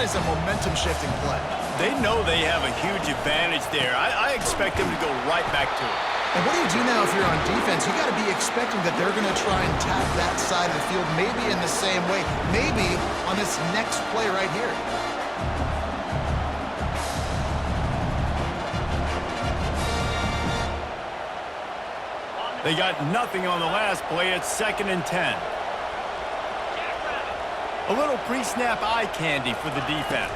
That is a momentum-shifting play. They know they have a huge advantage there. I expect them to go right back to it. And what do you do now if you're on defense? You got to be expecting that they're going to try and tap that side of the field, maybe in the same way, maybe on this next play right here. They got nothing on the last play. It's 2nd and 10. A little pre-snap eye candy for the defense.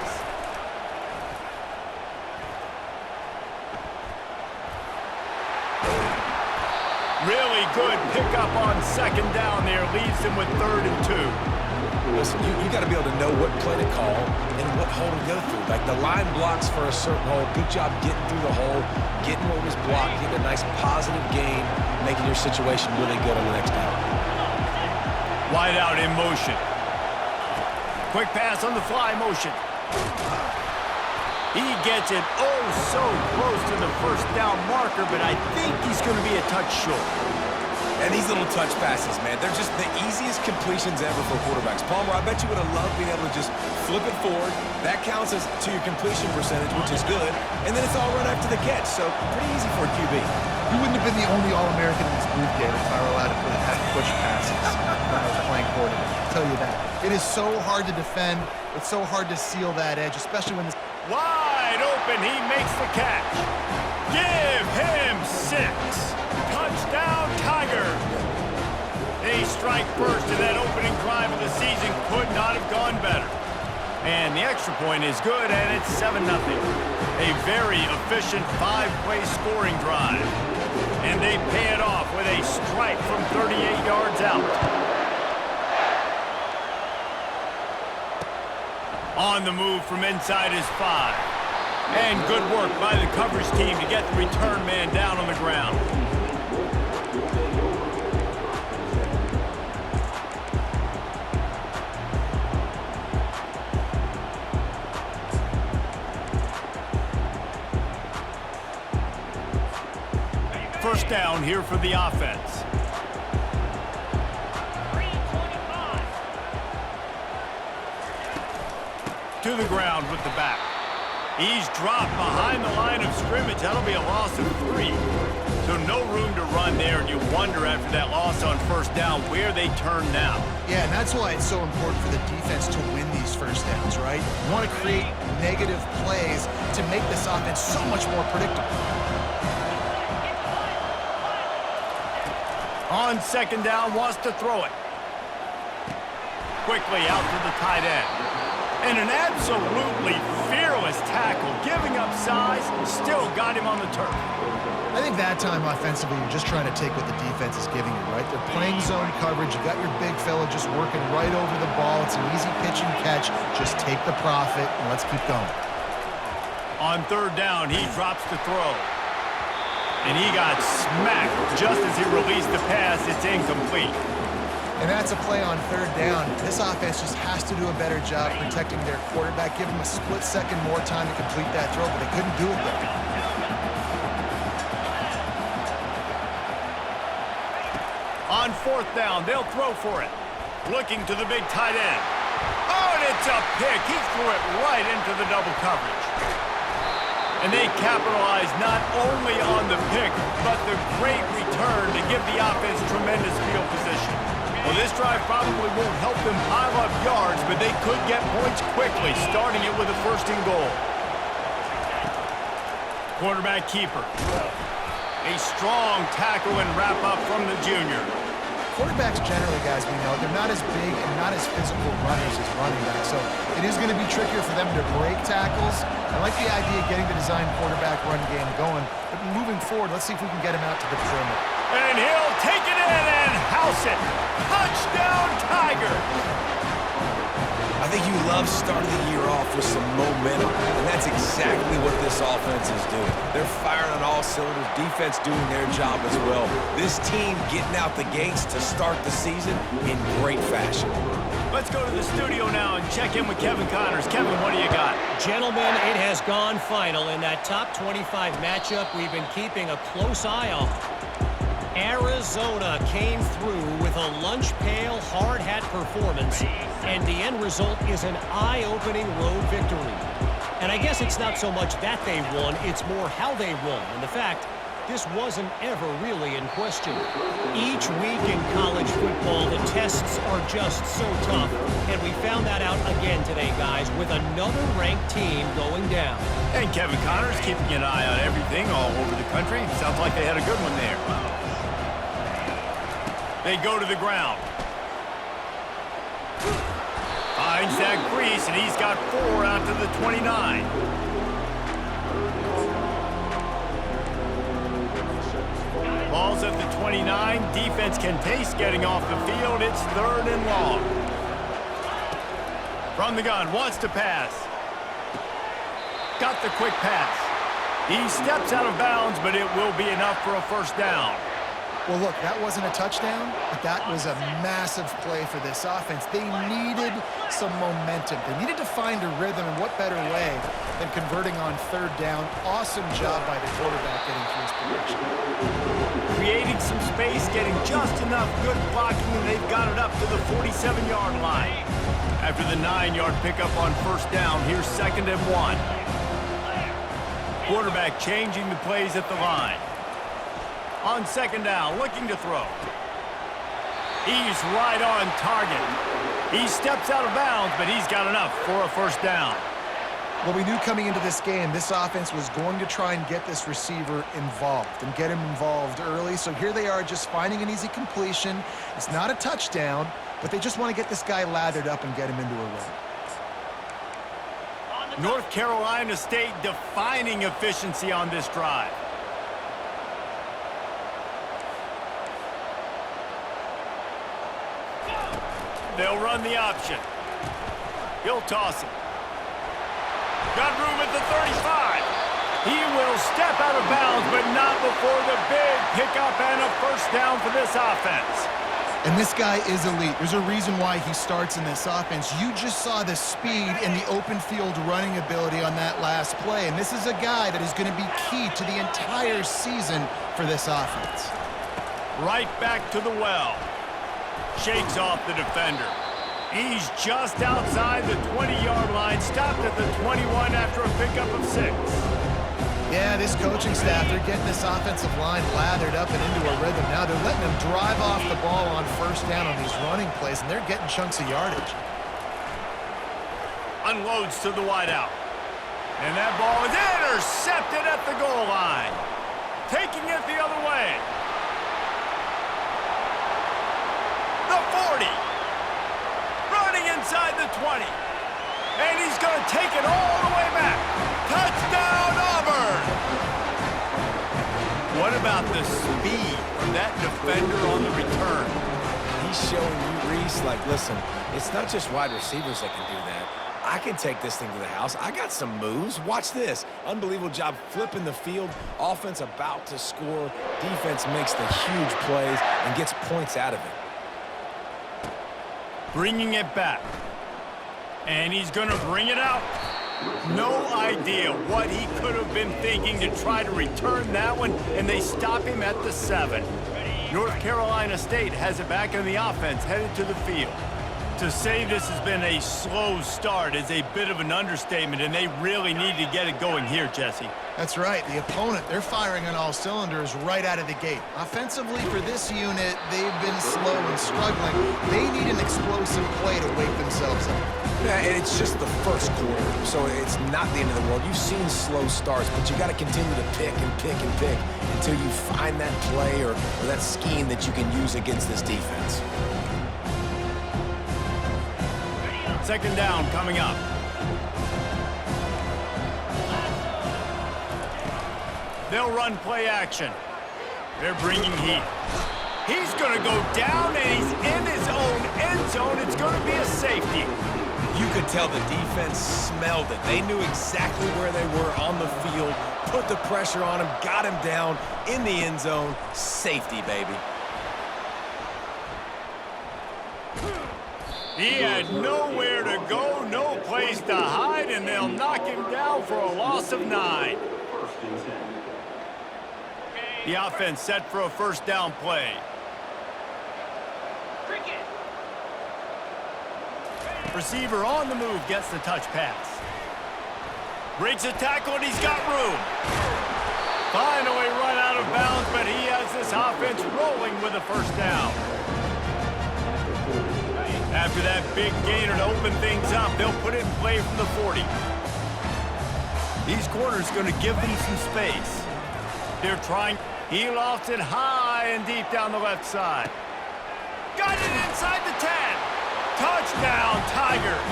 Really good pickup on 2nd down there. Leaves them with 3rd and 2. Listen, you got to be able to know what play to call and what hole to go through. Like the line blocks for a certain hole. Good job getting through the hole, getting what was blocked, getting a nice positive gain, making your situation really good on the next down. Wide out in motion. Quick pass on the fly motion. He gets it oh so close to the 1st down marker, but I think he's going to be a touch short. And these little touch passes, man, they're just the easiest completions ever for quarterbacks. Palmer, I bet you would have loved being able to just flip it forward. That counts as to your completion percentage, which is good. And then it's all run after the catch, so pretty easy for a QB. You wouldn't have been the only All-American in this booth game if I were allowed to have push passes when I was playing quarterback. I'll tell you that. It is so hard to defend. It's so hard to seal that edge, especially when this... Wide open, he makes the catch. Give him 6. Touchdown, Tigers. They strike first in that opening drive of the season. Could not have gone better. And the extra point is good, and it's 7-0. A very efficient 5-play scoring drive. And they pay it off with a strike from 38 yards out. On the move from inside his 5. And good work by the coverage team to get the return man down on the ground. First down here for the offense. To the ground with the back. He's dropped behind the line of scrimmage. That'll be a loss of 3. So no room to run there, and you wonder after that loss on 1st down where they turn now. Yeah, and that's why it's so important for the defense to win these 1st downs, right? You want to create negative plays to make this offense so much more predictable. On 2nd down, wants to throw it. Quickly out to the tight end. And an absolutely fearless tackle, giving up size, still got him on the turf. I think that time offensively, you're just trying to take what the defense is giving you, right? They're playing zone coverage. You got your big fella just working right over the ball. It's an easy pitch and catch. Just take the profit and let's keep going. On 3rd down, he drops to throw. And he got smacked just as he released the pass. It's incomplete. And that's a play on 3rd down. This offense just has to do a better job protecting their quarterback. Give them a split second more time to complete that throw, but they couldn't do it there. On 4th down, they'll throw for it. Looking to the big tight end. Oh, and it's a pick. He threw it right into the double coverage. And they capitalize not only on the pick, but the great return to give the offense tremendous field position. Well, this drive probably won't help them pile up yards, but they could get points quickly, starting it with a 1st and goal. Quarterback keeper. A strong tackle and wrap up from the junior. Quarterbacks generally, guys, we know, they're not as big and not as physical runners as running backs, so it is going to be trickier for them to break tackles. I like the idea of getting the design quarterback run game going, but moving forward, let's see if we can get him out to the perimeter. And he'll take it in and house it. Touchdown, Tigers! I think you love starting the year off with some momentum, and that's exactly what this offense is doing. They're firing on all cylinders, defense doing their job as well. This team getting out the gates to start the season in great fashion. Let's go to the studio now and check in with Kevin Connors. Kevin, what do you got? Gentlemen, it has gone final in that top 25 matchup we've been keeping a close eye on. Arizona came through with a lunch pail hard hat performance and the end result is an eye-opening road victory. And I guess it's not so much that they won, it's more how they won. And the fact, this wasn't ever really in question. Each week in college football, the tests are just so tough. And we found that out again today, guys, with another ranked team going down. And Kevin Connors keeping an eye on everything all over the country. Sounds like they had a good one there. They go to the ground. Finds that crease, and he's got 4 out to the 29. Ball's at the 29. Defense can taste getting off the field. It's 3rd and long. From the gun, wants to pass. Got the quick pass. He steps out of bounds, but it will be enough for a first down. Well, look, that wasn't a touchdown, but that was a massive play for this offense. They needed some momentum. They needed to find a rhythm, and what better way than converting on 3rd down. Awesome job by the quarterback getting through his progression. Creating some space, getting just enough good blocking, and they've got it up to the 47-yard line. After the 9-yard pickup on first down, here's 2nd and 1. Quarterback changing the plays at the line. On 2nd down, looking to throw. He's right on target. He steps out of bounds, but he's got enough for a first down. Well, we knew coming into this game, this offense was going to try and get this receiver involved and get him involved early. So here they are just finding an easy completion. It's not a touchdown, but they just want to get this guy lathered up and get him into a run. North Carolina State defining efficiency on this drive. They'll run the option. He'll toss it. Got room at the 35. He will step out of bounds, but not before the big pickup and a first down for this offense. And this guy is elite. There's a reason why he starts in this offense. You just saw the speed and the open field running ability on that last play. And this is a guy that is going to be key to the entire season for this offense. Right back to the well. Shakes off the defender. He's just outside the 20-yard line. Stopped at the 21 after a pickup of 6. Yeah, this coaching staff, they're getting this offensive line lathered up and into a rhythm. Now they're letting them drive off the ball on first down on these running plays, and they're getting chunks of yardage. Unloads to the wideout. And that ball is intercepted at the goal line. Taking it the other way. The 40. Running inside the 20. And he's going to take it all the way back. Touchdown, Auburn! What about the speed from that defender on the return? He's showing you, Reese, like, listen, it's not just wide receivers that can do that. I can take this thing to the house. I got some moves. Watch this. Unbelievable job flipping the field. Offense about to score. Defense makes the huge plays and gets points out of it. Bringing it back. And he's going to bring it out. No idea what he could have been thinking to try to return that one, and they stop him at the 7. North Carolina State has it back in the offense, headed to the field. To say this has been a slow start is a bit of an understatement, and they really need to get it going here, Jesse. That's right. The opponent, they're firing on all cylinders right out of the gate. Offensively, for this unit, they've been slow and struggling. They need an explosive play to wake themselves up. Yeah, and it's just the first quarter, so it's not the end of the world. You've seen slow starts, but you got to continue to pick and pick and pick until you find that play or that scheme that you can use against this defense. 2nd down coming up. They'll run play action. They're bringing heat. He's going to go down, and he's in his own end zone. It's going to be a safety. You could tell the defense smelled it. They knew exactly where they were on the field, put the pressure on him, got him down in the end zone. Safety, baby. He had nowhere to go, no place to hide, and they'll knock him down for a loss of 9. The offense set for a first down play. Receiver on the move gets the touch pass. Breaks a tackle, and he's got room. Finally run out of bounds, but he has this offense rolling with a first down. After that big gainer to open things up, they'll put it in play from the 40. These corners going to give them some space. They're trying. He lofts it high and deep down the left side. Got it inside the 10. Touchdown, Tigers.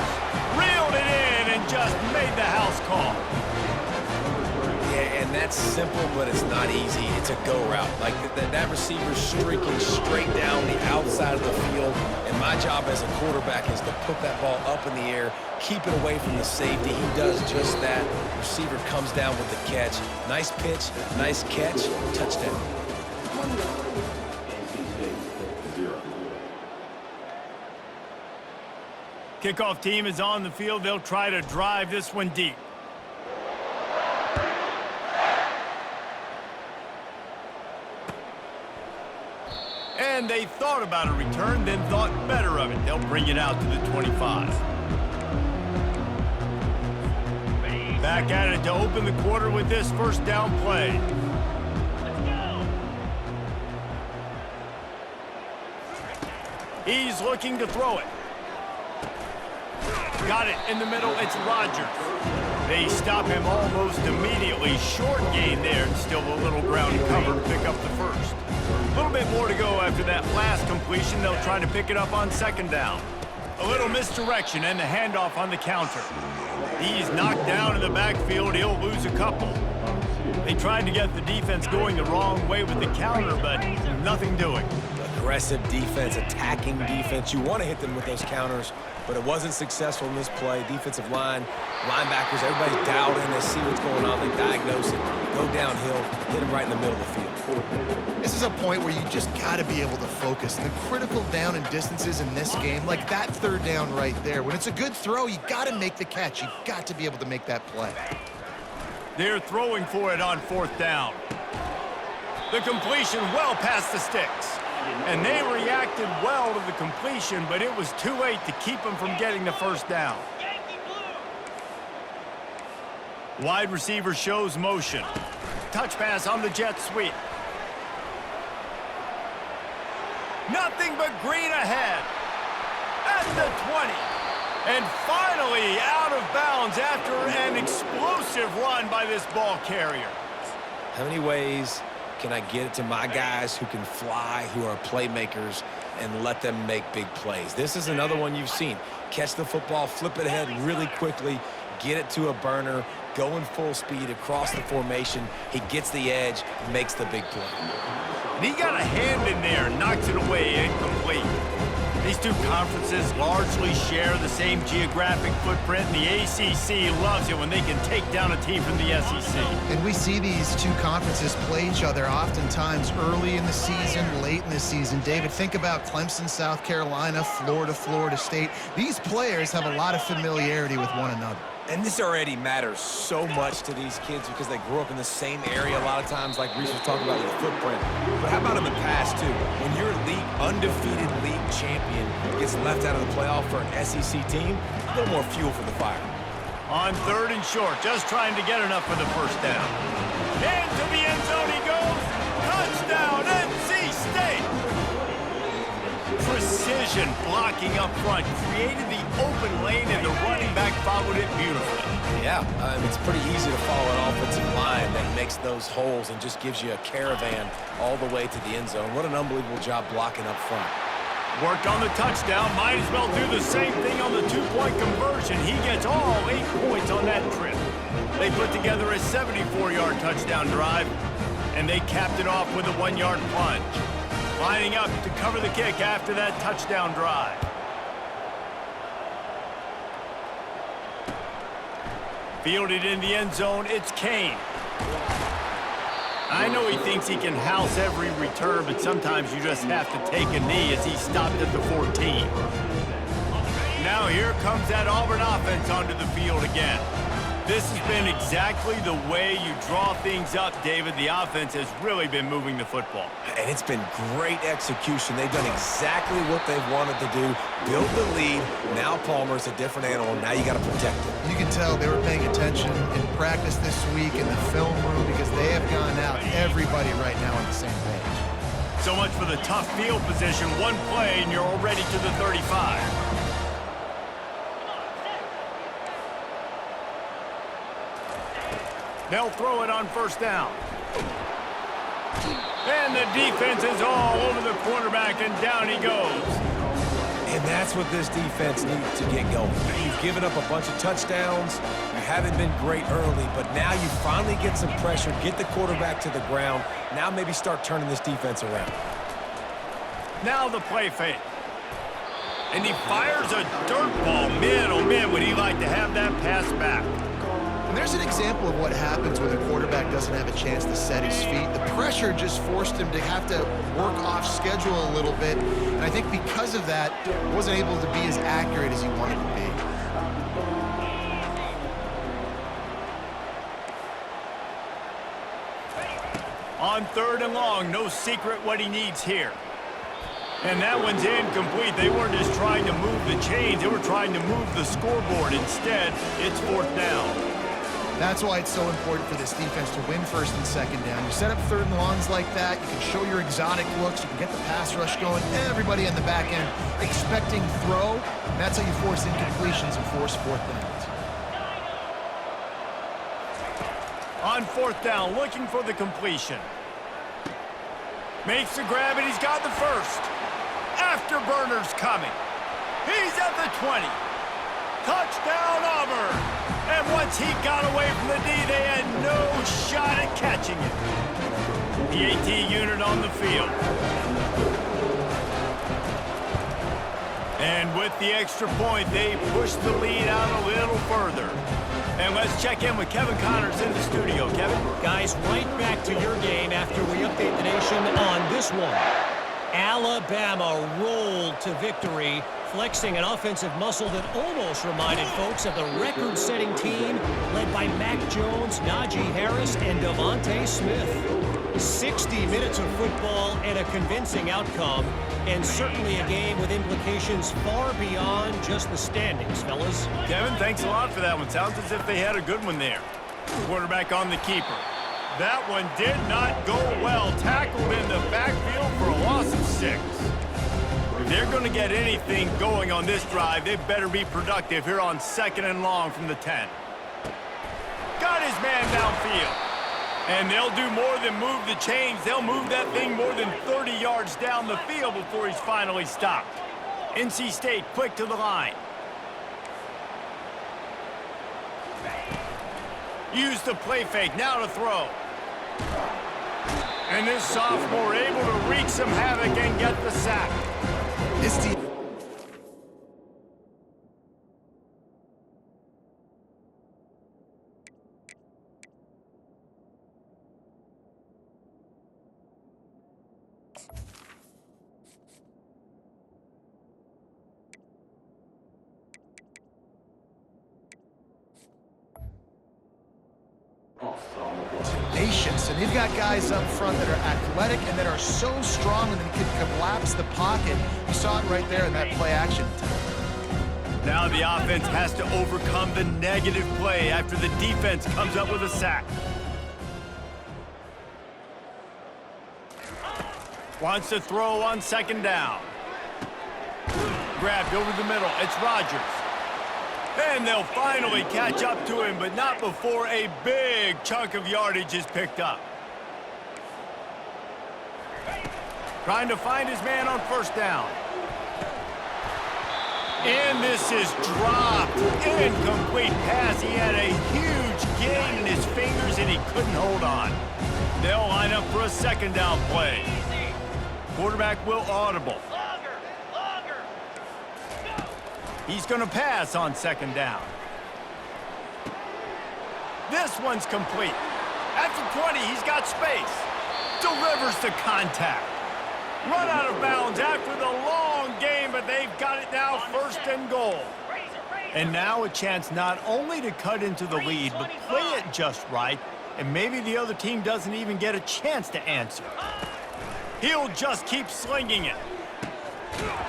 Reeled it in and just made the house call. Yeah, and that's simple, but it's not easy. It's a go route. Like that receiver's streaking straight down the outside of the field, and my job as a quarterback is to put that ball up in the air, keep it away from the safety. He does just that. Receiver comes down with the catch. Nice pitch, nice catch, touchdown. Kickoff team is on the field. They'll try to drive this one deep. And they thought about a return, then thought better of it. They'll bring it out to the 25. Back at it to open the quarter with this first down play. Let's go. He's looking to throw it. Got it in the middle. It's Rodgers. They stop him almost immediately. Short gain there, and still a little ground cover to pick up the first. A little bit more to go after that last completion. They'll try to pick it up on second down. A little misdirection and the handoff on the counter. He's knocked down in the backfield. He'll lose a couple. They tried to get the defense going the wrong way with the counter, but nothing doing. Aggressive defense, attacking defense. You want to hit them with those counters, but it wasn't successful in this play. Defensive line, linebackers, everybody's dialed in. They see what's going on. They diagnose it, go downhill, hit them right in the middle of the field. This is a point where you just got to be able to focus. The critical down and distances in this game, like that third down right there. When it's a good throw, you got to make the catch. You've got to be able to make that play. They're throwing for it on fourth down. The completion well past the sticks. And they reacted well to the completion, but it was too late to keep them from getting the first down. Wide receiver shows motion. Touch pass on the jet sweep. Nothing but green ahead. At the 20. And finally out of bounds after an explosive run by this ball carrier. How many ways can I get it to my guys who can fly, who are playmakers, and let them make big plays? This is another one you've seen. Catch the football, flip it ahead really quickly, get it to a burner, go in full speed across the formation. He gets the edge, makes the big play. And he got a hand in there and knocks it away incomplete. These two conferences largely share the same geographic footprint, and the ACC loves it when they can take down a team from the SEC. And we see these two conferences play each other oftentimes early in the season, late in the season. David, think about Clemson, South Carolina, Florida, Florida State. These players have a lot of familiarity with one another. And this already matters so much to these kids because they grew up in the same area a lot of times, like Reese was talking about with the footprint. But how about in the past, too? When your undefeated league champion gets left out of the playoff for an SEC team, a little more fuel for the fire. On third and short, just trying to get enough for the first down. Into the end zone he goes. Touchdown, NC State! Precision blocking up front created the open lane, and the running back followed it beautifully. Yeah, it's pretty easy to follow an offensive line that makes those holes and just gives you a caravan all the way to the end zone. What an unbelievable job blocking up front. Worked on the touchdown, might as well do the same thing on the two-point conversion. He gets all 8 points on that trip. They put together a 74-yard touchdown drive, and they capped it off with a 1-yard plunge. Lining up to cover the kick after that touchdown drive. Fielded in the end zone, it's Kane. I know he thinks he can house every return, but sometimes you just have to take a knee as he stopped at the 14. Now here comes that Auburn offense onto the field again. This has been exactly the way you draw things up, David. The offense has really been moving the football. And it's been great execution. They've done exactly what they've wanted to do. Build the lead. Now Palmer's a different animal. Now you got to protect it. You can tell they were paying attention in practice this week in the film room because they have gone out, everybody right now on the same page. So much for the tough field position. One play, and you're already to the 35. They'll throw it on first down. And the defense is all over the quarterback, and down he goes. And that's what this defense needs to get going. You've given up a bunch of touchdowns. You haven't been great early, but now you finally get some pressure, get the quarterback to the ground. Now maybe start turning this defense around. Now the play fake. And he fires a dirt ball. Man, oh man, would he like to have that pass back. And there's an example of what happens when the quarterback doesn't have a chance to set his feet. The pressure just forced him to have to work off schedule a little bit. And I think because of that, he wasn't able to be as accurate as he wanted to be. On 3rd and long, no secret what he needs here. And that one's incomplete. They weren't just trying to move the chains. They were trying to move the scoreboard. Instead, it's 4th down. That's why it's so important for this defense to win 1st and 2nd down. You set up 3rd and longs like that, you can show your exotic looks, you can get the pass rush going, everybody on the back end expecting throw, and that's how you force incompletions and force 4th downs. On 4th down, looking for the completion. Makes the grab, and he's got the first. Afterburner's coming. He's at the 20. Touchdown, Auburn. And once he got away from the D, they had no shot at catching it. The AT unit on the field. And with the extra point, they push the lead out a little further. And let's check in with Kevin Connors in the studio. Kevin? Guys, right back to your game after we update the nation on this one. Alabama rolled to victory, flexing an offensive muscle that almost reminded folks of the record-setting team led by Mac Jones, Najee Harris, and Devontae Smith. 60 minutes of football and a convincing outcome, and certainly a game with implications far beyond just the standings, fellas. Kevin, thanks a lot for that one. Sounds as if they had a good one there. Quarterback on the keeper. That one did not go well. Tackled in the backfield for a loss of 6. If they're going to get anything going on this drive, they better be productive here on 2nd and long from the 10. Got his man downfield. And they'll do more than move the chains. They'll move that thing more than 30 yards down the field before he's finally stopped. NC State quick to the line. Use the play fake, now to throw. And this sophomore able to wreak some havoc and get the sack. This team. Tenacious, and they've got guys up front that are athletic and that are so strong and that can collapse the pocket. You saw it right there in that play action. Now the offense has to overcome the negative play after the defense comes up with a sack. Wants to throw on 2nd down. Grabbed over the middle. It's Rodgers. And they'll finally catch up to him, but not before a big chunk of yardage is picked up. Trying to find his man on 1st down. And this is dropped. Incomplete pass. He had a huge gain in his fingers, and he couldn't hold on. They'll line up for a 2nd down play. Quarterback will audible. He's going to pass on 2nd down. This one's complete. At the 20, he's got space. Delivers to contact. Run out of bounds after the long game, but they've got it now 1st and goal. And now a chance not only to cut into the lead, but play it just right, and maybe the other team doesn't even get a chance to answer. He'll just keep slinging it.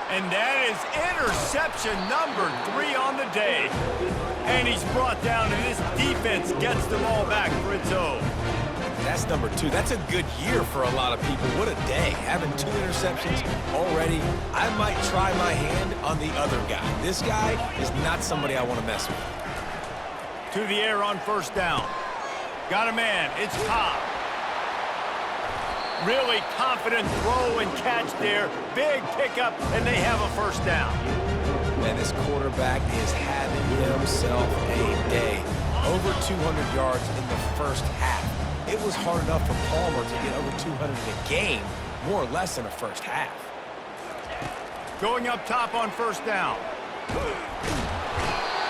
And that is interception number 3 on the day. And he's brought down, and this defense gets the ball back for its own. That's number 2. That's a good year for a lot of people. What a day. Having 2 interceptions already. I might try my hand on the other guy. This guy is not somebody I want to mess with. To the air on first down. Got a man. It's Cobb. Really confident throw and catch there. Big pickup, and they have a first down. Man, this quarterback is having himself a day. Over 200 yards in the first half. It was hard enough for Palmer to get over 200 in a game, more or less in the first half. Going up top on first down.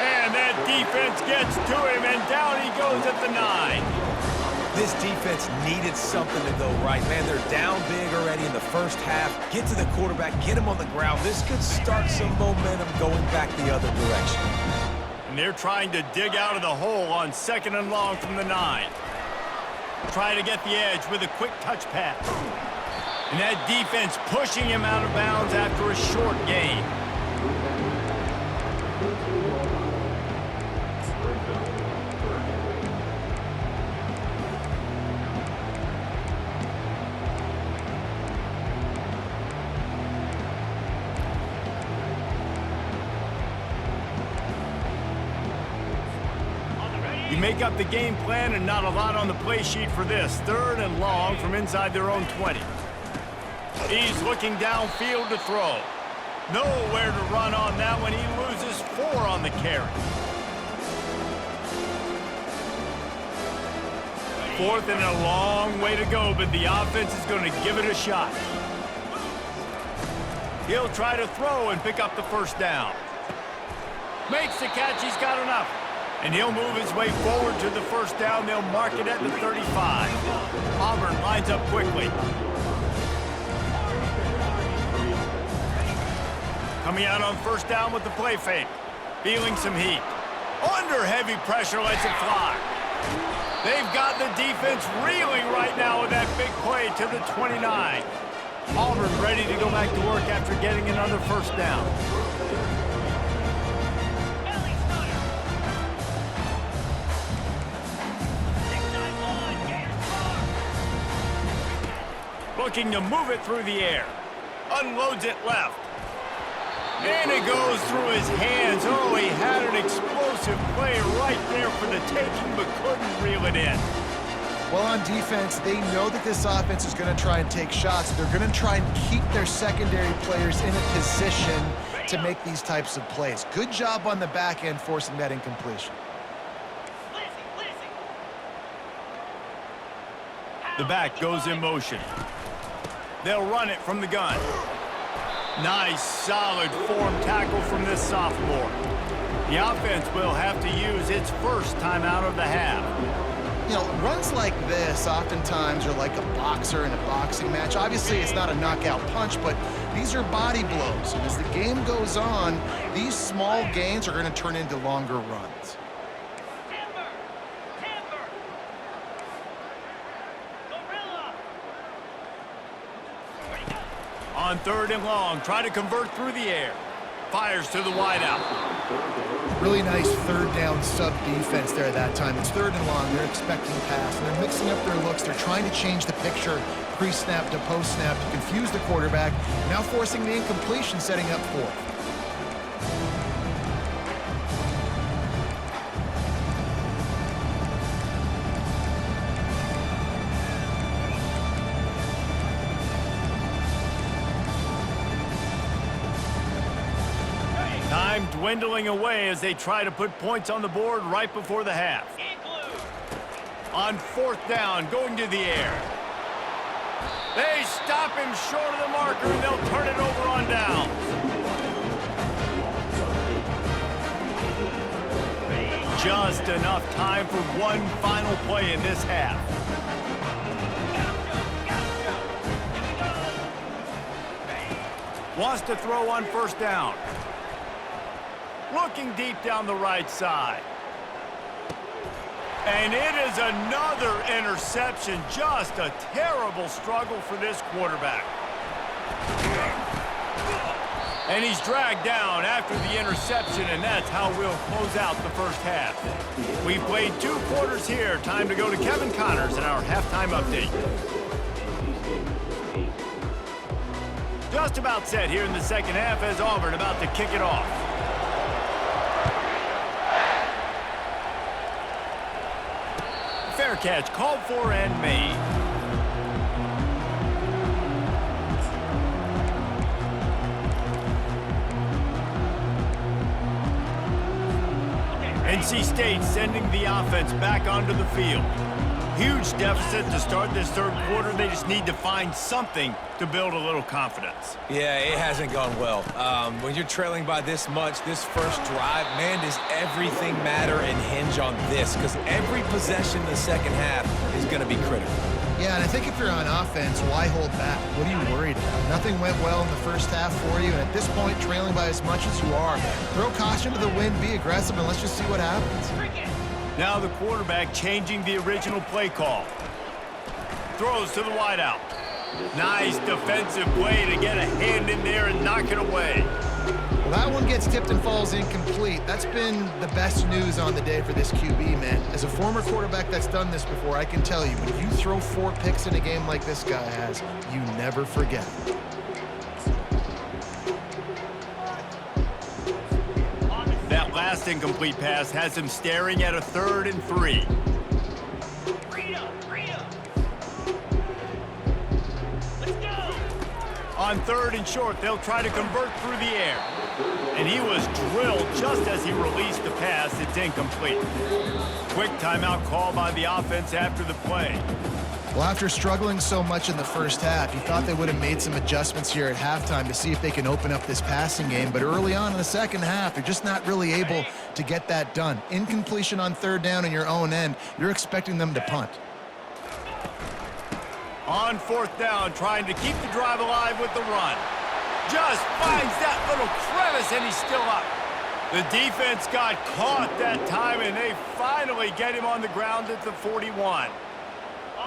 And that defense gets to him, and down he goes at the 9. This defense needed something to go right. Man, they're down big already in the first half. Get to the quarterback, get him on the ground. This could start some momentum going back the other direction. And they're trying to dig out of the hole on 2nd and long from the 9. Try to get the edge with a quick touch pass. And that defense pushing him out of bounds after a short gain. You make up the game plan and not a lot on the play sheet for this. 3rd and long from inside their own 20. He's looking downfield to throw. Nowhere to run on that one. He loses 4 on the carry. 4th and a long way to go, but the offense is going to give it a shot. He'll try to throw and pick up the first down. Makes the catch. He's got enough. And he'll move his way forward to the first down. They'll mark it at the 35. Auburn lines up quickly. Coming out on first down with the play fake. Feeling some heat. Under heavy pressure, lets it fly. They've got the defense reeling right now with that big play to the 29. Auburn ready to go back to work after getting another first down. Looking to move it through the air. Unloads it left. And it goes through his hands. Oh, he had an explosive play right there for the taking, but couldn't reel it in. Well, on defense, they know that this offense is going to try and take shots. They're going to try and keep their secondary players in a position to make these types of plays. Good job on the back end forcing that incompletion. The back goes in motion. They'll run it from the gun. Nice, solid form tackle from this sophomore. The offense will have to use its first timeout of the half. You know, runs like this oftentimes are like a boxer in a boxing match. Obviously, it's not a knockout punch, but these are body blows. And as the game goes on, these small gains are going to turn into longer runs. On 3rd and long, try to convert through the air. Fires to the wideout. Really nice 3rd down sub-defense there that time. It's 3rd and long. They're expecting pass, and they're mixing up their looks. They're trying to change the picture pre-snap to post-snap to confuse the quarterback, now forcing the incompletion, setting up 4th. Time dwindling away as they try to put points on the board right before the half. On 4th down, going to the air. They stop him short of the marker, and they'll turn it over on downs. Just enough time for one final play in this half. Wants to throw on 1st down. looking deep down the right side. And it is another interception. Just a terrible struggle for this quarterback. And he's dragged down after the interception, and that's how we'll close out the first half. We've played 2 quarters here. Time to go to Kevin Connors in our halftime update. Just about set here in the second half as Auburn about to kick it off. Fair catch called for and made. NC State sending the offense back onto the field. Huge deficit to start this third quarter. They just need to find something to build a little confidence. Yeah, it hasn't gone well. When you're trailing by this much, this first drive, man, does everything matter and hinge on this? Because every possession in the second half is going to be critical. Yeah, and I think if you're on offense, why hold back? What are you worried about? Nothing went well in the first half for you, and at this point, trailing by as much as you are, throw caution to the wind, be aggressive, and let's just see what happens. Now the quarterback changing the original play call. Throws to the wideout. Nice defensive play to get a hand in there and knock it away. Well, that one gets tipped and falls incomplete. That's been the best news on the day for this QB, man. As a former quarterback that's done this before, I can tell you, when you throw 4 picks in a game like this guy has, you never forget. That last incomplete pass has him staring at a 3rd and 3. On 3rd and short, they'll try to convert through the air. And he was drilled just as he released the pass. It's incomplete. Quick timeout call by the offense after the play. Well, after struggling so much in the first half, you thought they would have made some adjustments here at halftime to see if they can open up this passing game. But early on in the second half, they're just not really able to get that done. Incompletion on 3rd down in your own end, you're expecting them to punt. On 4th down, trying to keep the drive alive with the run. Just finds that little crevice, and he's still up. The defense got caught that time, and they finally get him on the ground at the 41.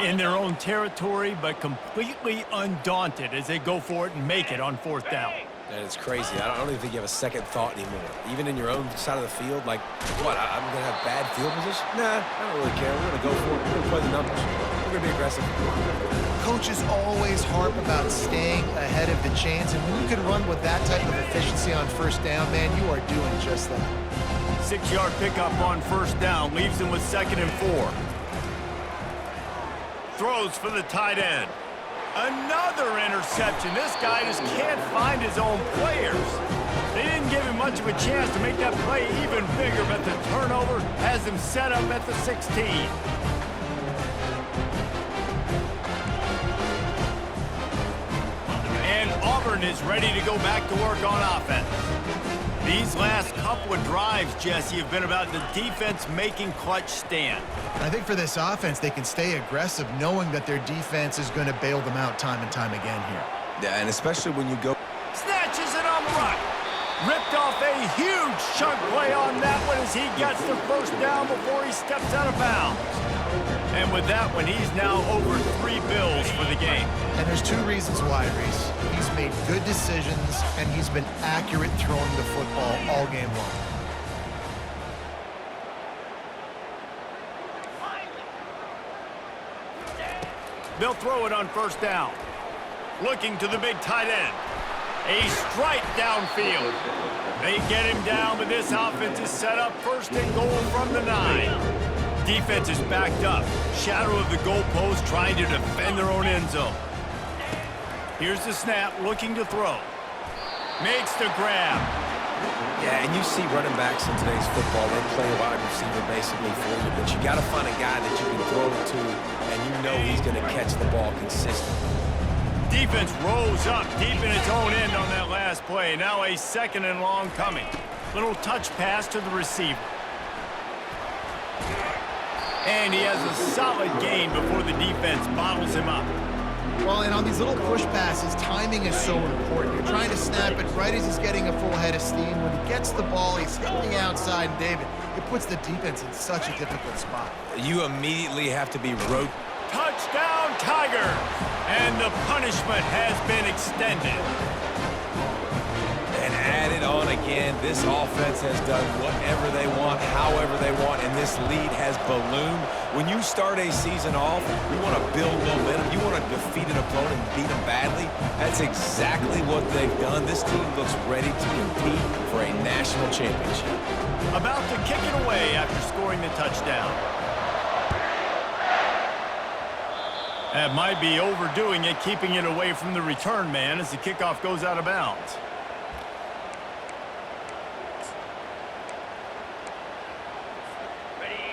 In their own territory, but completely undaunted as they go for it and make it on 4th down. And it's crazy. I don't even think you have a second thought anymore. Even in your own side of the field, like, what, I'm going to have bad field position? Nah, I don't really care. We're going to go for it. We're going to play the numbers. We're going to be aggressive. Coaches always harp about staying ahead of the chains, and when you can run with that type of efficiency on 1st down, man, you are doing just that. 6-yard pickup on 1st down leaves him with 2nd and 4. Throws for the tight end. Another interception. This guy just can't find his own players. They didn't give him much of a chance to make that play even bigger, but the turnover has him set up at the 16. And Auburn is ready to go back to work on offense. These last couple of drives, Jesse, have been about the defense making clutch stand. I think for this offense, they can stay aggressive knowing that their defense is going to bail them out time and time again here. Yeah, and especially when you go... Snatches it on the run. Ripped off a huge chunk play on that one as he gets the 1st down before he steps out of bounds. And with that one, he's now over 3 bills for the game. And there's 2 reasons why, Reese. He's made good decisions, and he's been accurate throwing the football all game long. They'll throw it on 1st down. Looking to the big tight end. A strike downfield. They get him down, but this offense is set up 1st and goal from the 9. Defense is backed up. Shadow of the goalpost trying to defend their own end zone. Here's the snap, looking to throw. Makes the grab. Yeah, and you see running backs in today's football, they play wide receiver basically for you, but you got to find a guy that you can throw it to, and you know he's going to catch the ball consistently. Defense rose up deep in its own end on that last play. Now a 2nd and long coming. Little touch pass to the receiver. And he has a solid gain before the defense bottles him up. Well, and on these little push passes, timing is so important. You're trying to snap it right as he's getting a full head of steam. When he gets the ball, he's hitting the outside, and David, it puts the defense in such a difficult spot. You immediately have to be Touchdown, Tiger! And the punishment has been extended. and added on again. This offense has done whatever they want, however they want, and this lead has ballooned. When you start a season off, you want to build momentum. You want to defeat an opponent and beat them badly. That's exactly what they've done. This team looks ready to compete for a national championship. About to kick it away after scoring the touchdown. That might be overdoing it, keeping it away from the return man as the kickoff goes out of bounds.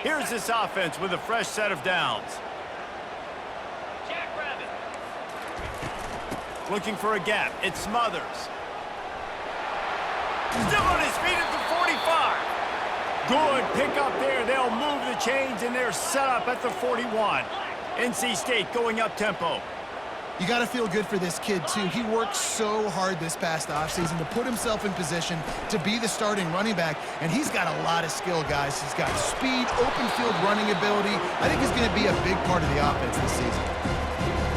Here's this offense with a fresh set of downs. Looking for a gap. It Smothers. Still on his feet at the 45. Good pick up there. They'll move the chains, and they're set up at the 41. NC State going up tempo. You got to feel good for this kid, too. He worked so hard this past offseason to put himself in position to be the starting running back, and he's got a lot of skill, guys. He's got speed, open field running ability. I think he's going to be a big part of the offense this season.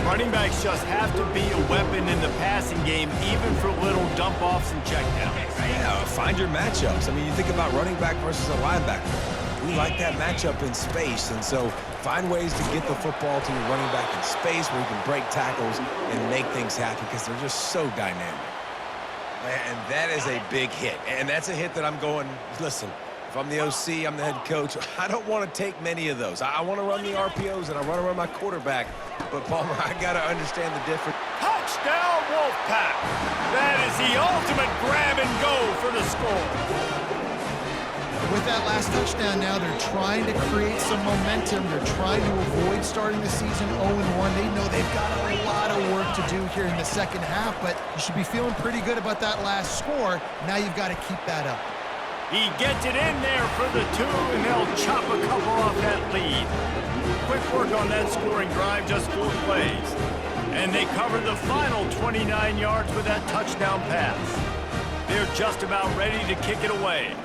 Running backs just have to be a weapon in the passing game, even for little dump-offs and checkdowns. Yeah, find your matchups. I mean, you think about running back versus a linebacker. We like that matchup in space, and so find ways to get the football to your running back in space where you can break tackles and make things happen because they're just so dynamic. And that is a big hit, and that's a hit that I'm going, listen, if I'm the OC, I'm the head coach, I don't want to take many of those. I want to run the RPOs, and I want to run my quarterback, but Palmer, I got to understand the difference. Touchdown, Wolfpack! That is the ultimate grab and go for the score. With that last touchdown now, they're trying to create some momentum. They're trying to avoid starting the season 0-1. They know they've got a lot of work to do here in the second half, but you should be feeling pretty good about that last score. Now you've got to keep that up. He gets it in there for the 2, and they'll chop a couple off that lead. Quick work on that scoring drive, just 4 plays. And they cover the final 29 yards with that touchdown pass. They're just about ready to kick it away.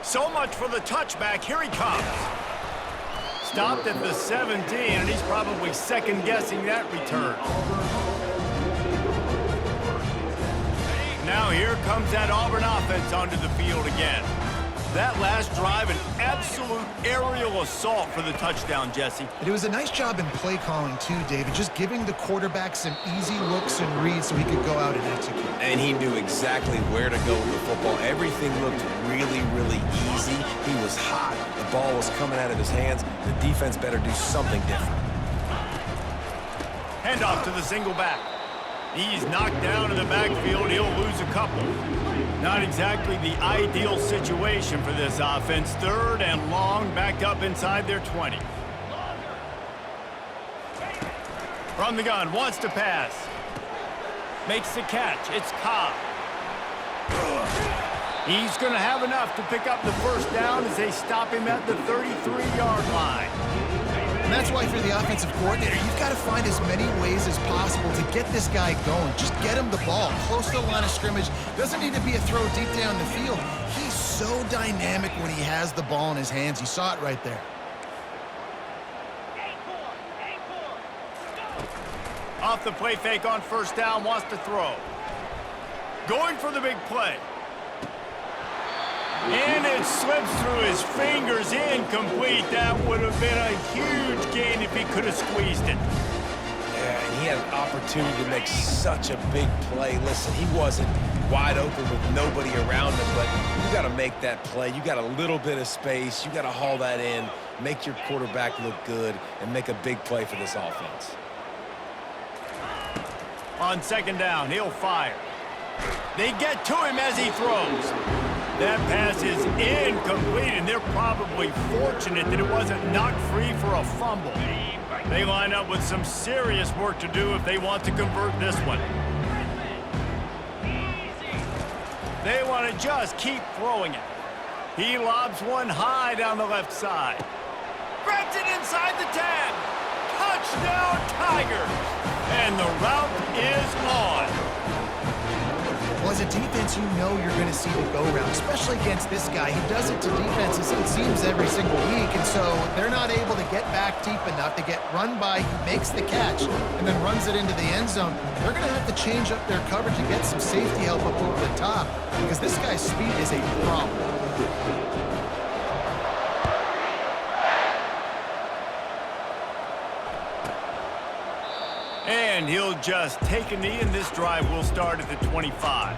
So much for the touchback. Here he comes. Stopped at the 17, and he's probably second-guessing that return. Now here comes that Auburn offense onto the field again. That last drive, an absolute aerial assault for the touchdown, Jesse. It was a nice job in play calling, too, David, just giving the quarterback some easy looks and reads so he could go out and execute. And he knew exactly where to go with the football. Everything looked really, really easy. He was hot. The ball was coming out of his hands. The defense better do something different. Handoff to the single back. He's knocked down in the backfield. He'll lose a couple. Not exactly the ideal situation for this offense. 3rd and long, backed up inside their 20. From the gun, wants to pass. Makes the catch. It's Cobb. He's going to have enough to pick up the first down as they stop him at the 33-yard line. And that's why for the offensive coordinator, you've got to find as many ways as possible to get this guy going. Just get him the ball close to the line of scrimmage. Doesn't need to be a throw deep down the field. He's so dynamic when he has the ball in his hands. You saw it right there. Off the play fake on first down, wants to throw. Going for the big play. And it slips through his fingers, incomplete. That would have been a huge gain if he could have squeezed it. Yeah, and he had an opportunity to make such a big play. Listen, he wasn't wide open with nobody around him, but you got to make that play. You got a little bit of space. You got to haul that in, make your quarterback look good, and make a big play for this offense. On second down, he'll fire. They get to him as he throws. That pass is incomplete, and they're probably fortunate that it wasn't knocked free for a fumble. They line up with some serious work to do if they want to convert this one. They want to just keep throwing it. He lobs one high down the left side. Grabs it inside the 10. Touchdown, Tigers. And the route is on. Well, as a defense, you know you're going to see the go-route, especially against this guy. He does it to defenses, it seems, every single week, and so they're not able to get back deep enough to get run by. He makes the catch and then runs it into the end zone. They're going to have to change up their coverage and get some safety help up over the top because this guy's speed is a problem. And he'll just take a knee, and this drive will start at the 25.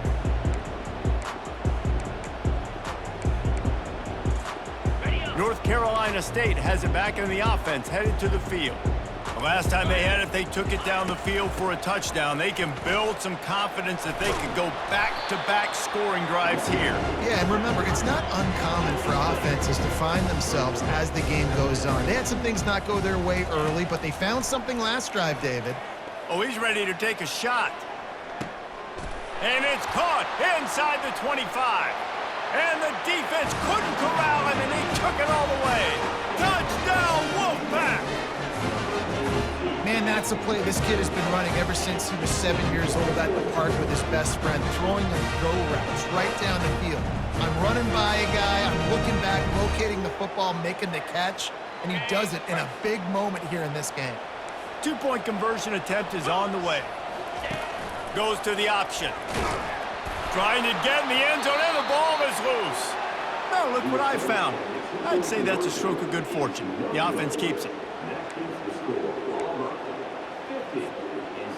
North Carolina State has it back in the offense, headed to the field. The last time they had it, they took it down the field for a touchdown. They can build some confidence that they could go back-to-back scoring drives here. Yeah, and remember, it's not uncommon for offenses to find themselves as the game goes on. They had some things not go their way early, but they found something last drive, David. Oh, he's ready to take a shot. And it's caught inside the 25. And the defense couldn't corral him, and he took it all the way. Touchdown, Wolfpack! Man, that's a play this kid has been running ever since he was 7 years old at the park with his best friend, throwing them go routes right down the field. I'm running by a guy, I'm looking back, locating the football, making the catch, and he does it in a big moment here in this game. Two-point conversion attempt is on the way. Goes to the option. Trying to get in the end zone, and the ball is loose. Now look what I found. I'd say that's a stroke of good fortune. The offense keeps it.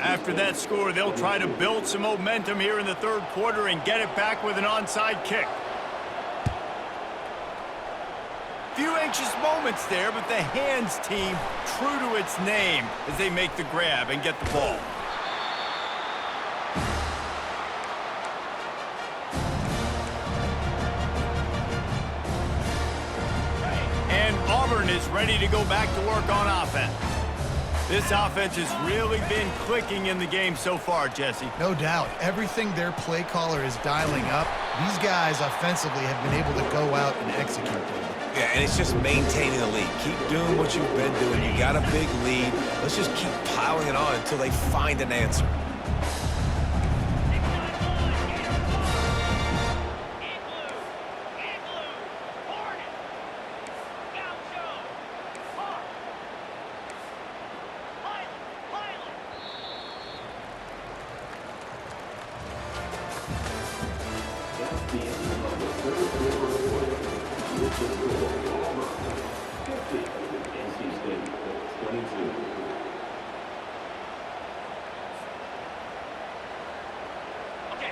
After that score, they'll try to build some momentum here in the third quarter and get it back with an onside kick. Few anxious moments there, but the hands team true to its name as they make the grab and get the ball. And Auburn is ready to go back to work on offense. This offense has really been clicking in the game so far, Jesse. No doubt. Everything their play caller is dialing up, these guys offensively have been able to go out and execute them. Yeah, and it's just maintaining the lead. Keep doing what you've been doing. You got a big lead. Let's just keep piling it on until they find an answer.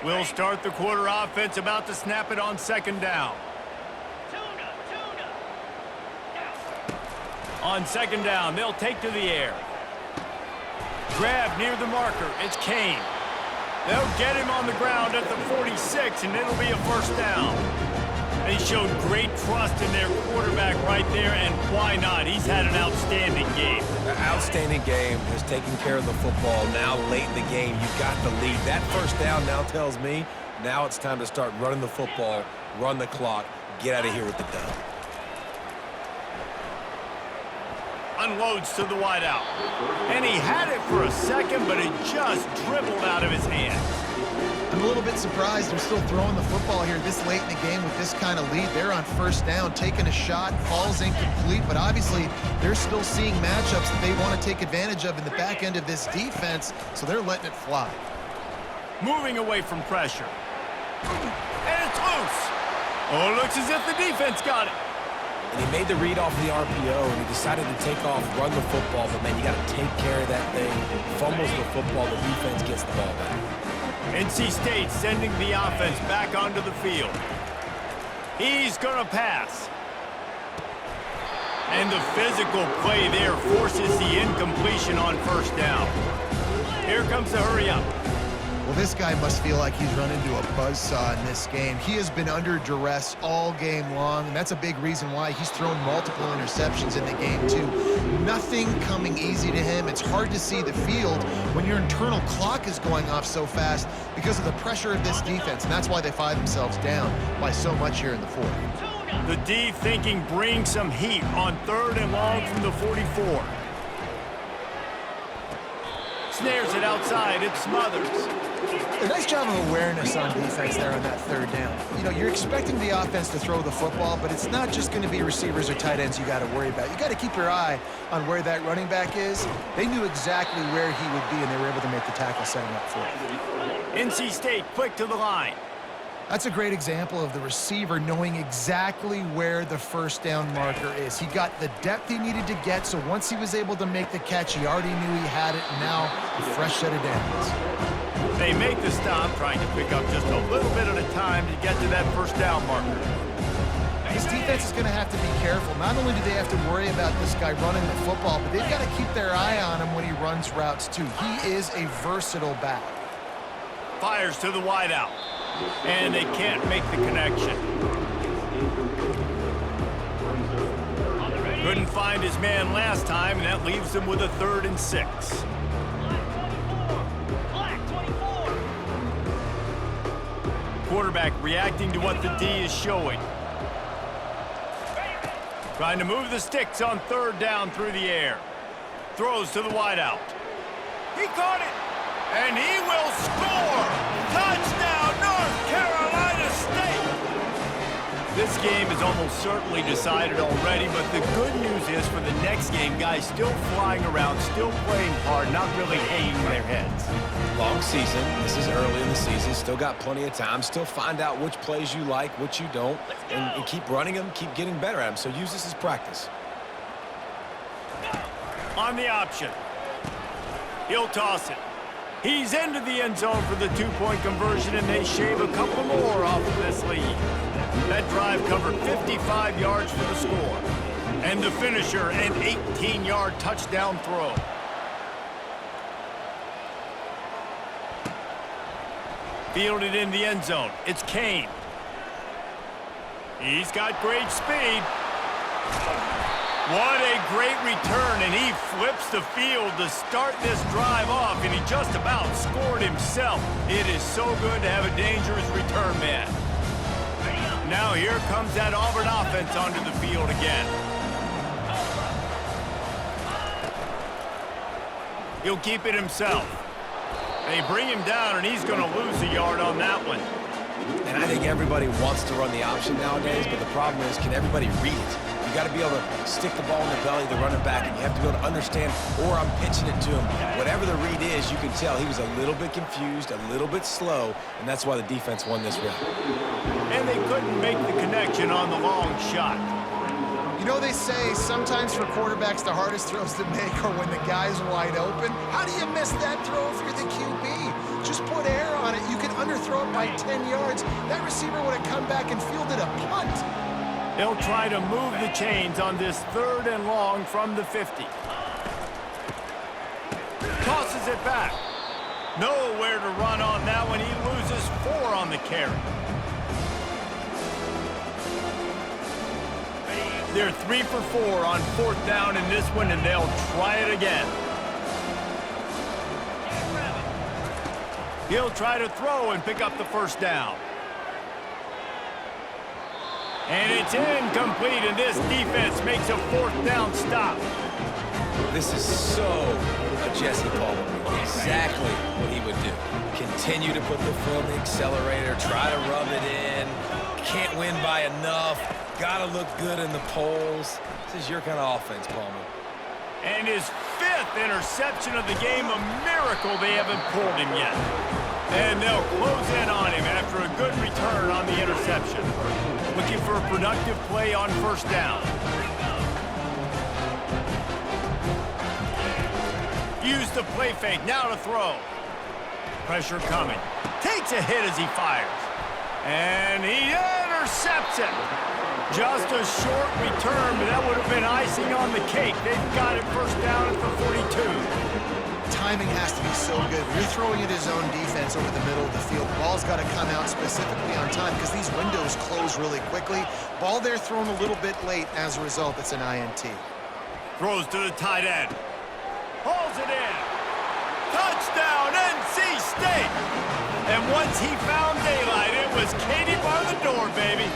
We'll start the quarter offense, about to snap it on second down. On second down, they'll take to the air. Grab near the marker. It's Kane. They'll get him on the ground at the 46, and it'll be a first down. They showed great trust in their quarterback right there, and why not? He's had an outstanding game. An outstanding game, has taken care of the football. Now late in the game, you got the lead. That first down now tells me now it's time to start running the football, run the clock, get out of here with the dub. Unloads to the wideout. And he had it for a second, but it just dribbled out of his hands. I'm a little bit surprised they're still throwing the football here this late in the game with this kind of lead. They're on first down, taking a shot, falls incomplete, but obviously they're still seeing matchups that they want to take advantage of in the back end of this defense, so they're letting it fly. Moving away from pressure. And it's loose. Oh, it looks as if the defense got it. And he made the read off the RPO, and he decided to take off, run the football, but man, you got to take care of that thing. Fumbles the football, the defense gets the ball back. NC State sending the offense back onto the field. He's going to pass. And the physical play there forces the incompletion on first down. Here comes the hurry up. Well, this guy must feel like he's run into a buzzsaw in this game. He has been under duress all game long, and that's a big reason why he's thrown multiple interceptions in the game, too. Nothing coming easy to him. It's hard to see the field when your internal clock is going off so fast because of the pressure of this defense, and that's why they find themselves down by so much here in the fourth. The D thinking bring some heat on 3rd and long from the 44. Snares it outside. It's Smothers. A nice job of awareness on defense there on that 3rd down. You know, you're expecting the offense to throw the football, but it's not just going to be receivers or tight ends you got to worry about. You got to keep your eye on where that running back is. They knew exactly where he would be, and they were able to make the tackle setting up for it. NC State quick to the line. That's a great example of the receiver knowing exactly where the 1st down marker is. He got the depth he needed to get, so once he was able to make the catch, he already knew he had it, and now a fresh set of downs. They make the stop, trying to pick up just a little bit at a time to get to that 1st down marker. This defense is going to have to be careful. Not only do they have to worry about this guy running the football, but they've got to keep their eye on him when he runs routes, too. He is a versatile back. Fires to the wideout. And they can't make the connection. Couldn't find his man last time, and that leaves him with a 3rd and 6. Quarterback reacting to what the D is showing. Trying to move the sticks on 3rd down through the air. Throws to the wideout. He caught it, and he will score! Touchdown, North Carolina State! This game is almost certainly decided already, but the good news is for the next game, guys still flying around, still playing hard, not really hanging their heads. Long season. This is early in the season. Still got plenty of time. Still find out which plays you like, which you don't, and keep running them, keep getting better at them. So use this as practice. On the option. He'll toss it. He's into the end zone for the 2-point conversion, and they shave a couple more off of this lead. That drive covered 55 yards for the score. And the finisher, an 18-yard touchdown throw. Fielded in the end zone. It's Kane. He's got great speed. What a great return, and he flips the field to start this drive off, and he just about scored himself. It is so good to have a dangerous return man. Now here comes that Auburn offense onto the field again. He'll keep it himself. They bring him down, and he's going to lose a yard on that one. And I think everybody wants to run the option nowadays, but the problem is, can everybody read it? You got to be able to stick the ball in the belly of the running back, and you have to be able to understand, or I'm pitching it to him. Whatever the read is, you can tell he was a little bit confused, a little bit slow, and that's why the defense won this round. And they couldn't make the connection on the long shot. You know, they say sometimes for quarterbacks, the hardest throws to make are when the guy's wide open. How do you miss that throw if you're the QB? Just put air on it. You can underthrow it by 10 yards. That receiver would have come back and fielded a punt. They'll try to move the chains on this 3rd and long from the 50. Tosses it back. Nowhere to run on that one. He loses 4 on the carry. They're 3 for 4 on 4th down in this one, and they'll try it again. He'll try to throw and pick up the 1st down. And it's incomplete, and this defense makes a 4th down stop. This is so a Jesse Palmer move. Exactly what he would do. Continue to put the foot in the accelerator, try to rub it in. Can't win by enough. Gotta look good in the polls. This is your kind of offense, Palmer. And his 5th interception of the game, a miracle they haven't pulled him yet. And they'll close in on him after a good return on the interception. Looking for a productive play on 1st down. Use the play fake, now to throw. Pressure coming. Takes a hit as he fires. And he intercepts it. Just a short return, but that would have been icing on the cake. They've got it 1st down at the 42. Timing has to be so good. When you're throwing at his own defense over the middle of the field, the ball's got to come out specifically on time because these windows close really quickly. Ball there thrown a little bit late. As a result, it's an INT. Throws to the tight end. Hauls it in. Touchdown, NC State. And once he found daylight, it was Katie bar the door, baby.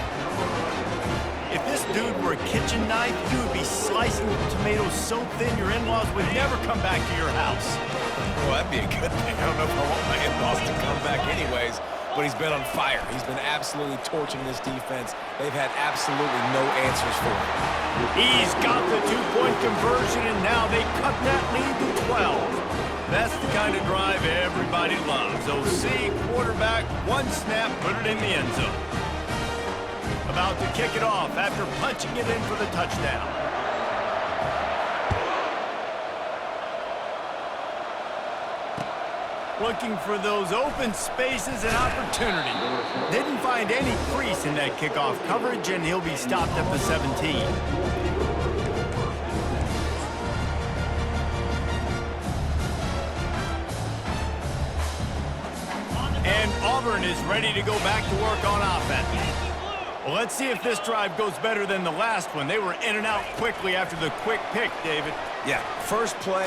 If this dude were a kitchen knife, you would be slicing tomatoes so thin your in-laws would never come back to your house. Well, that'd be a good thing. I don't know if I want my in-laws to come back anyways, but he's been on fire. He's been absolutely torching this defense. They've had absolutely no answers for him. He's got the two-point conversion, and now they cut that lead to 12. That's the kind of drive everybody loves. OC, quarterback, one snap, put it in the end zone. About to kick it off after punching it in for the touchdown. Looking for those open spaces and opportunity. Didn't find any crease in that kickoff coverage, and he'll be stopped at the 17. And Auburn is ready to go back to work on offense. Well, let's see if this drive goes better than the last one. They were in and out quickly after the quick pick, David. Yeah, first play,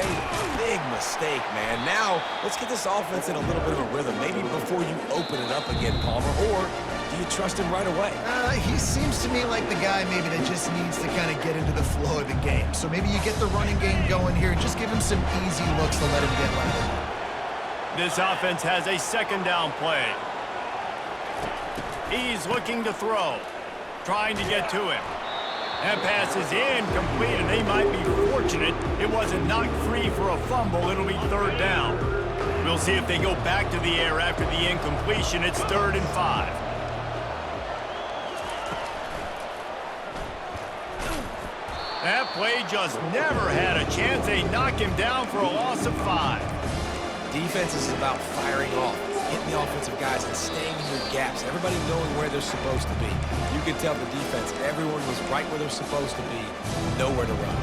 big mistake, man. Now, let's get this offense in a little bit of a rhythm. Maybe before you open it up again, Palmer, or do you trust him right away? He seems to me like the guy maybe that just needs to kind of get into the flow of the game. So maybe you get the running game going here and just give him some easy looks to let him get right. This offense has a second down play. He's looking to throw, trying to get to him. That pass is incomplete, and they might be fortunate it wasn't knocked free for a fumble. It'll be third down. We'll see if they go back to the air after the incompletion. It's 3rd and 5. That play just never had a chance. They knock him down for a loss of 5. Defense is about firing off, hitting the offensive guys and staying in their gaps, everybody knowing where they're supposed to be. You can tell the defense, everyone was right where they're supposed to be, nowhere to run.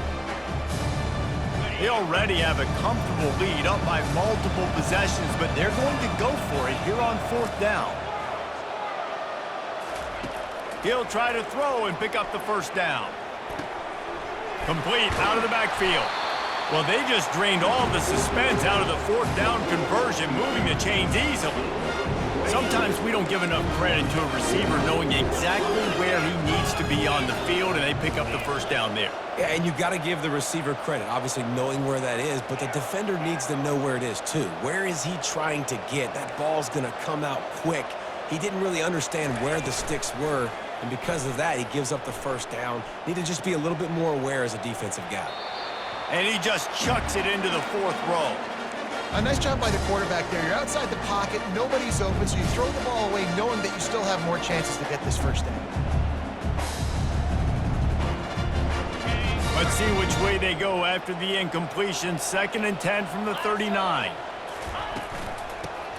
They already have a comfortable lead up by multiple possessions, but they're going to go for it here on 4th down. He'll try to throw and pick up the first down. Complete out of the backfield. Well, they just drained all the suspense out of the 4th down conversion, moving the chains easily. Sometimes we don't give enough credit to a receiver knowing exactly where he needs to be on the field, and they pick up the first down there. Yeah, and you got to give the receiver credit, obviously knowing where that is, but the defender needs to know where it is too. Where is he trying to get? That ball's going to come out quick. He didn't really understand where the sticks were, and because of that, he gives up the first down. Need to just be a little bit more aware as a defensive guy. And he just chucks it into the 4th row. A nice job by the quarterback there. You're outside the pocket, nobody's open, so you throw the ball away knowing that you still have more chances to get this first down. Let's see which way they go after the incompletion. 2nd and 10 from the 39.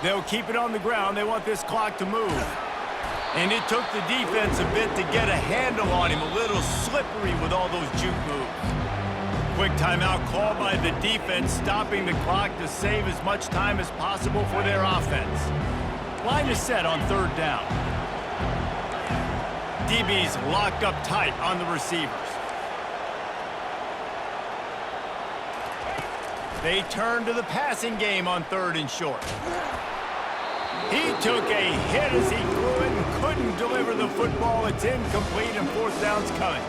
They'll keep it on the ground. They want this clock to move. And it took the defense a bit to get a handle on him. A little slippery with all those juke moves. Quick timeout call by the defense, stopping the clock to save as much time as possible for their offense. Line is set on 3rd down. DB's locked up tight on the receivers. They turn to the passing game on 3rd and short. He took a hit as he threw it and couldn't deliver the football. It's incomplete and 4th down's coming.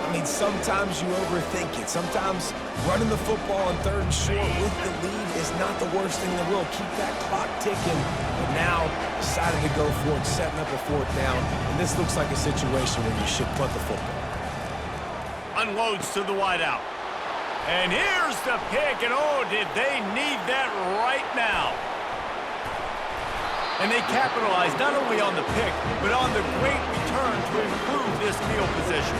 I mean, sometimes you overthink it. Sometimes running the football on 3rd and short with the lead is not the worst thing in the world. Keep that clock ticking. But now decided to go for it, setting up a 4th down. And this looks like a situation where you should punt the football. Unloads to the wideout. And here's the pick. And oh, did they need that right now. And they capitalized not only on the pick, but on the great return to improve this field position.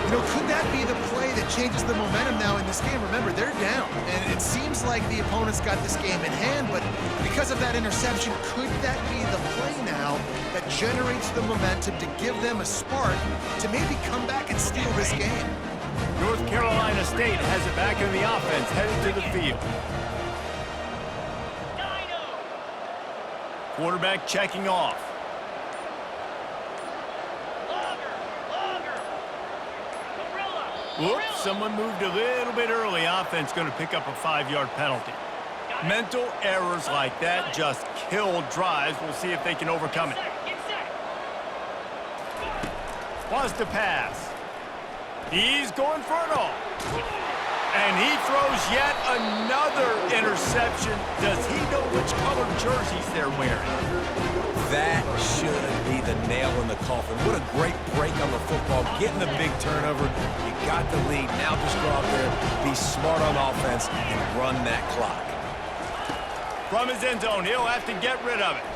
You know, could that be the play that changes the momentum now in this game? Remember, they're down, and it seems like the opponent's got this game in hand, but because of that interception, could that be the play now that generates the momentum to give them a spark to maybe come back and steal this game? North Carolina State has it back in the offense, headed to the field. Quarterback checking off. Whoops, someone moved a little bit early. Offense going to pick up a 5-yard penalty. Mental errors like that just kill drives. We'll see if they can overcome it. Wants to pass. He's going for it all. And he throws yet another interception. Does he know which color jerseys they're wearing? That should be the nail in the coffin. What a great break on the football. Getting the big turnover. You got the lead. Now just go out there, be smart on offense, and run that clock. From his end zone, he'll have to get rid of it.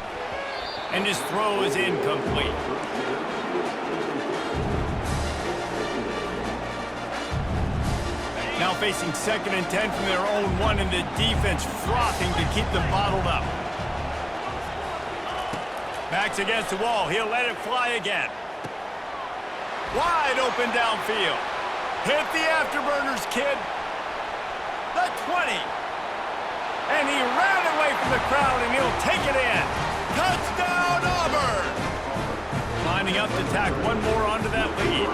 And his throw is incomplete. Now facing 2nd and 10 from their own 1, and the defense frothing to keep them bottled up. Backs against the wall. He'll let it fly again. Wide open downfield. Hit the afterburners, kid. The 20. And he ran away from the crowd, and he'll take it in. Touchdown, Auburn! Lining up to tack one more onto that lead.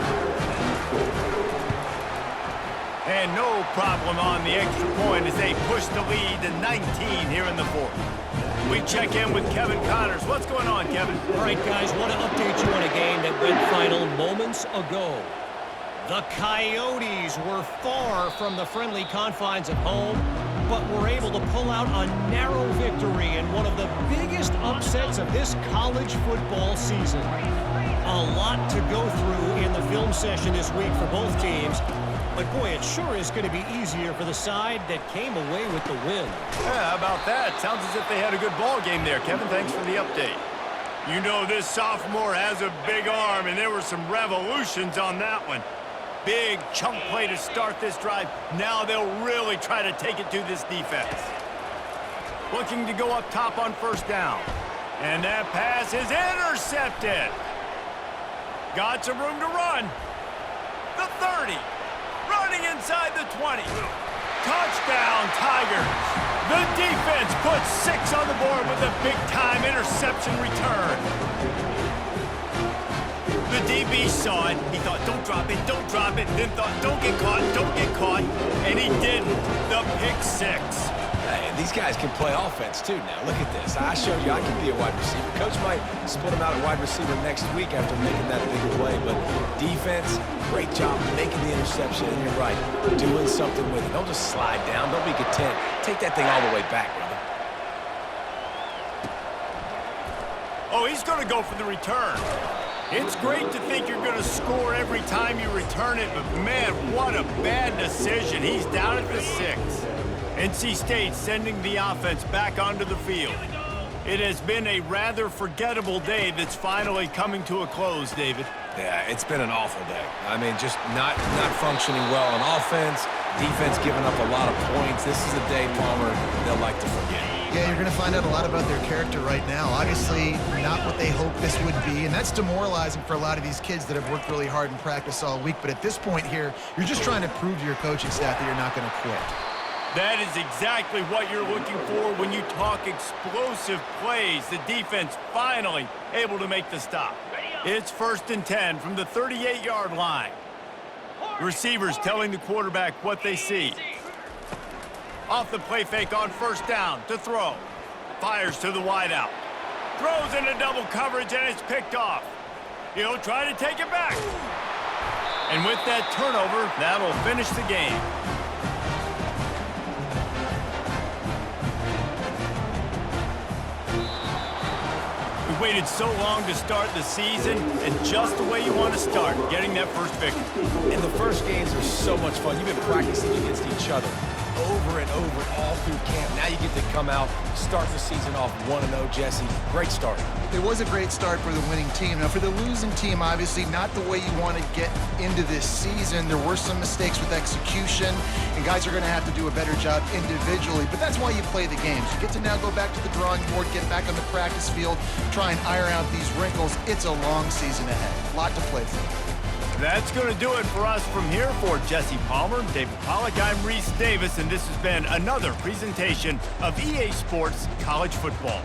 And no problem on the extra point as they push the lead to 19 here in the 4th. We check in with Kevin Connors. What's going on, Kevin? All right, guys, want to update you on a game that went final moments ago. The Coyotes were far from the friendly confines of home, but were able to pull out a narrow victory in one of the biggest upsets of this college football season. A lot to go through in the film session this week for both teams, but boy, it sure is going to be easier for the side that came away with the win. Yeah, how about that? Sounds as if they had a good ball game there. Kevin, thanks for the update. You know this sophomore has a big arm, and there were some revolutions on that one. Big chunk play to start this drive. Now they'll really try to take it to this defense. Looking to go up top on 1st down. And that pass is intercepted. Got some room to run. The 30. Running inside the 20. Touchdown, Tigers. The defense puts 6 on the board with a big-time interception return. The DB saw it. He thought, don't drop it, then thought, don't get caught, and he didn't. The pick 6. Hey, and these guys can play offense, too, now. Look at this. I showed you I can be a wide receiver. Coach might split him out at wide receiver next week after making that big play, but defense, great job making the interception, and you're right, doing something with it. Don't just slide down. Don't be content. Take that thing all the way back, brother. Oh, he's going to go for the return. It's great to think you're going to score every time you return it, but man, what a bad decision. He's down at the 6. NC State sending the offense back onto the field. It has been a rather forgettable day that's finally coming to a close, David. Yeah, it's been an awful day. I mean, just not functioning well on offense, defense giving up a lot of points. This is a day, Palmer, they'll like to forget. Yeah, you're going to find out a lot about their character right now. Obviously, not what they hoped this would be, and that's demoralizing for a lot of these kids that have worked really hard in practice all week. But at this point here, you're just trying to prove to your coaching staff that you're not going to quit. That is exactly what you're looking for when you talk explosive plays. The defense finally able to make the stop. It's 1st and 10 from the 38-yard line. The receivers telling the quarterback what they see. Off the play fake on 1st down to throw. Fires to the wideout. Throws into double coverage, and it's picked off. He'll try to take it back. And with that turnover, that'll finish the game. We waited so long to start the season, and just the way you want to start, getting that first victory. And the first games are so much fun. You've been practicing against each other over and over all through camp. Now you get to come out, start the season off 1-0, Jesse. Great start. It was a great start for the winning team. Now, for the losing team, obviously not the way you want to get into this season. There were some mistakes with execution, and guys are going to have to do a better job individually, but that's why you play the games. You get to now go back to the drawing board, get back on the practice field, try and iron out these wrinkles. It's a long season ahead. A lot to play for. That's going to do it for us from here. For Jesse Palmer, David Pollack, I'm Reese Davis, and this has been another presentation of EA Sports College Football.